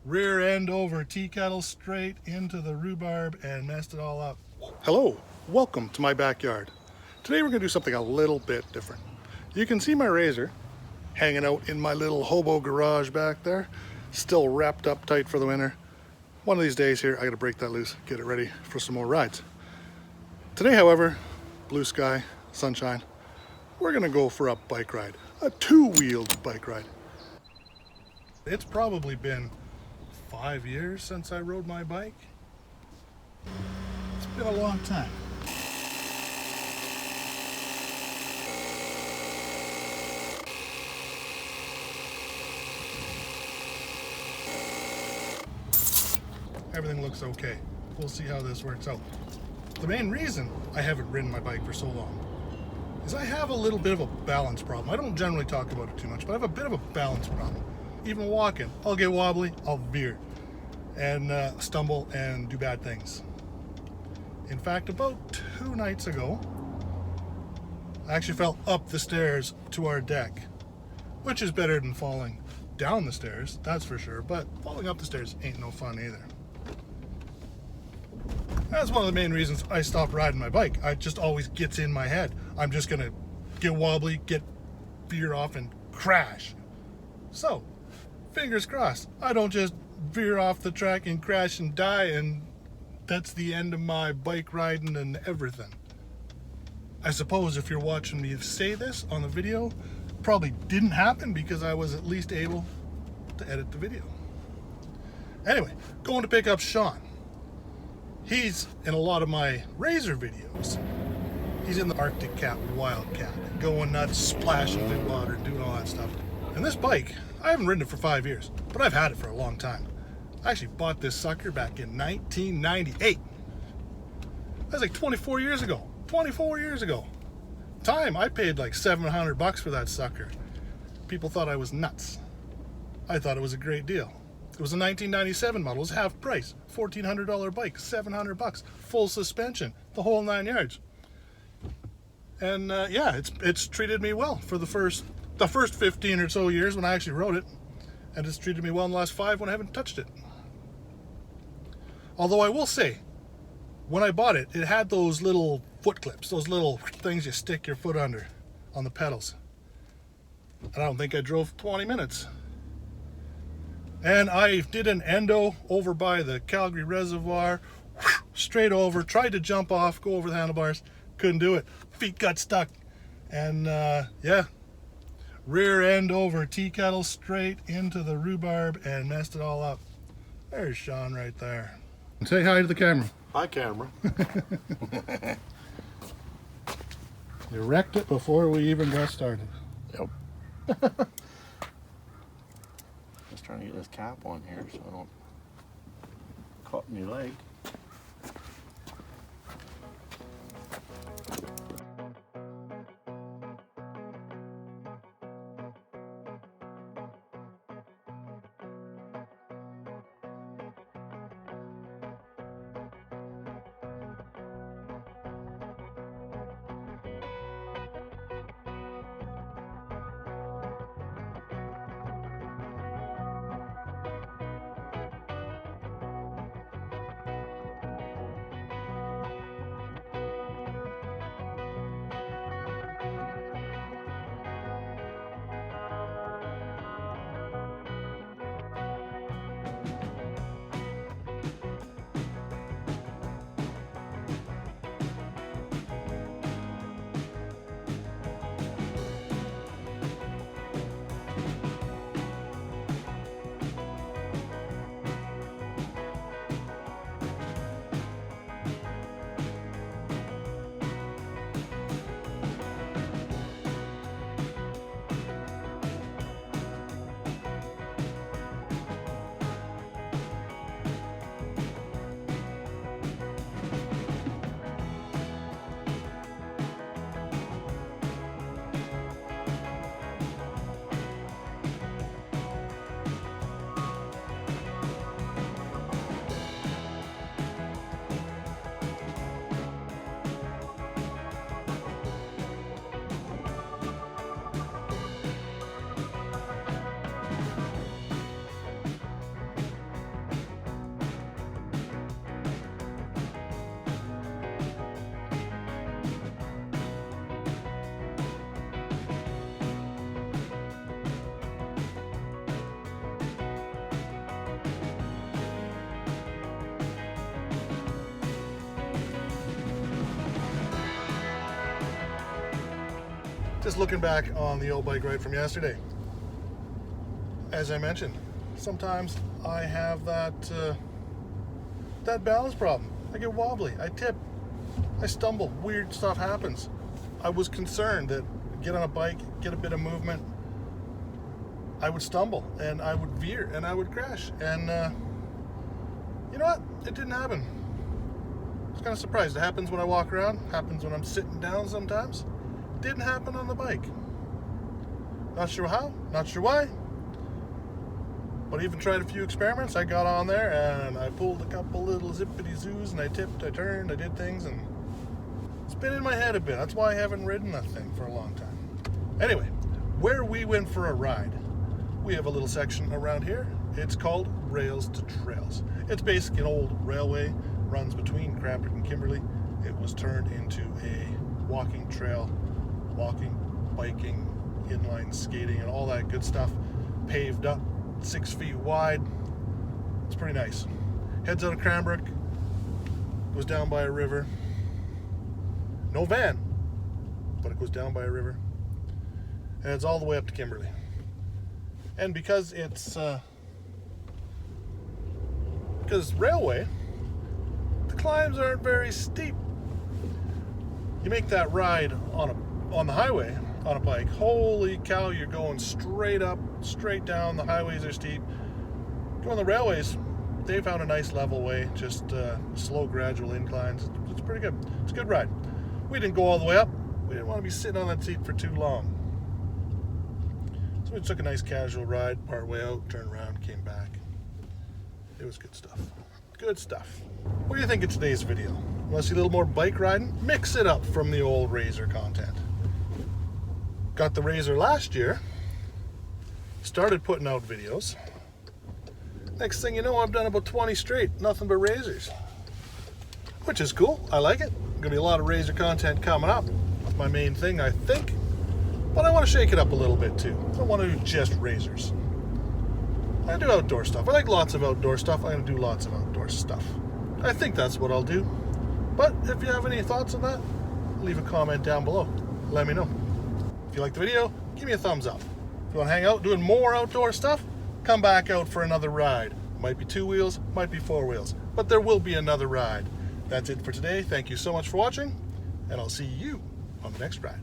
rear end over, tea kettle straight into the rhubarb and messed it all up. Hello, welcome to my backyard. Today we're going to do something a little bit different. You can see my razor hanging out in my little hobo garage back there, still wrapped up tight for the winter. One of these days here, I got to break that loose, get it ready for some more rides. Today, however, blue sky, sunshine, we're going to go for a bike ride, a two-wheeled bike ride. It's probably been 5 years since I rode my bike. It's been a long time. Everything looks okay. We'll see how this works out. The main reason I haven't ridden my bike for so long is I have a little bit of a balance problem. I don't generally talk about it too much, but I have a bit of a balance problem. Even walking, I'll get wobbly, I'll veer and stumble and do bad things. In fact, about 2 nights ago, I actually fell up the stairs to our deck, which is better than falling down the stairs, that's for sure, but falling up the stairs ain't no fun either. That's one of the main reasons I stopped riding my bike. It just always gets in my head. I'm just gonna get wobbly, veer off and crash. So, fingers crossed, I don't just veer off the track and crash and die and that's the end of my bike riding and everything. I suppose if you're watching me say this on the video, probably didn't happen because I was at least able to edit the video. Anyway, going to pick up Sean. He's in a lot of my razor videos. He's in the Arctic Cat Wildcat, going nuts, splashing through water, doing all that stuff. And this bike, I haven't ridden it for 5 years, but I've had it for a long time. I actually bought this sucker back in 1998. That's like 24 years ago. 24 years ago. Time, I paid like $700 for that sucker. People thought I was nuts. I thought it was a great deal. It was a 1997 model. It was half price. $1,400 bike, $700, full suspension, the whole 9 yards. And yeah, it's treated me well for the first 15 or so years when I actually rode it, and it's treated me well in the last 5 when I haven't touched it. Although I will say, when I bought it, it had those little foot clips, those little things you stick your foot under on the pedals. And I don't think I drove 20 minutes. And I did an endo over by the Calgary Reservoir, straight over, tried to jump off, go over the handlebars, couldn't do it. Feet got stuck. And yeah, rear end over, tea kettle straight into the rhubarb and messed it all up. There's Sean right there. Say hi to the camera. Hi, camera. You wrecked it before we even got started. Yep. Just trying to get this cap on here so I don't cut my leg. Just looking back on the old bike ride from yesterday. As I mentioned, sometimes I have that balance problem. I get wobbly, I tip, I stumble, weird stuff happens. I was concerned that get on a bike, get a bit of movement, I would stumble and I would veer and I would crash. And you know what? It didn't happen. I was kind of surprised. It happens when I walk around, happens when I'm sitting down sometimes. Didn't happen on the bike. Not sure how, not sure why. But I even tried a few experiments. I got on there and I pulled a couple little zippity zoos and I tipped, I turned, I did things, and it's been in my head a bit. That's why I haven't ridden that thing for a long time. Anyway, where we went for a ride, we have a little section around here. It's called Rails to Trails. It's basically an old railway, runs between Crampton and Kimberley. It was turned into a walking trail, walking, biking, inline skating, and all that good stuff. Paved up, 6 feet wide. It's pretty nice. Heads out of Cranbrook, goes down by a river. No van, but it goes down by a river. And it's all the way up to Kimberley. And because it's railway, the climbs aren't very steep. You make that ride on the highway on a bike, holy cow, you're going straight up, straight down. The highways are steep. Going the railways, they found a nice level way, just slow, gradual inclines. It's pretty good. It's a good ride. We didn't go all the way up. We didn't want to be sitting on that seat for too long. So we took a nice casual ride, part way out, turned around, came back. It was good stuff. Good stuff. What do you think of today's video? Want to see a little more bike riding? Mix it up from the old Razor content. Got the Razor last year. Started putting out videos. Next thing you know, I've done about 20 straight. Nothing but Razors. Which is cool. I like it. Gonna be a lot of Razor content coming up. That's my main thing, I think. But I want to shake it up a little bit too. I don't want to do just Razors. I do outdoor stuff. I like lots of outdoor stuff. I'm going to do lots of outdoor stuff. I think that's what I'll do. But if you have any thoughts on that, leave a comment down below. Let me know. If you like the video, give me a thumbs up. If you want to hang out doing more outdoor stuff, come back out for another ride. Might be 2 wheels, might be 4 wheels, but there will be another ride. That's it for today. Thank you so much for watching, and I'll see you on the next ride.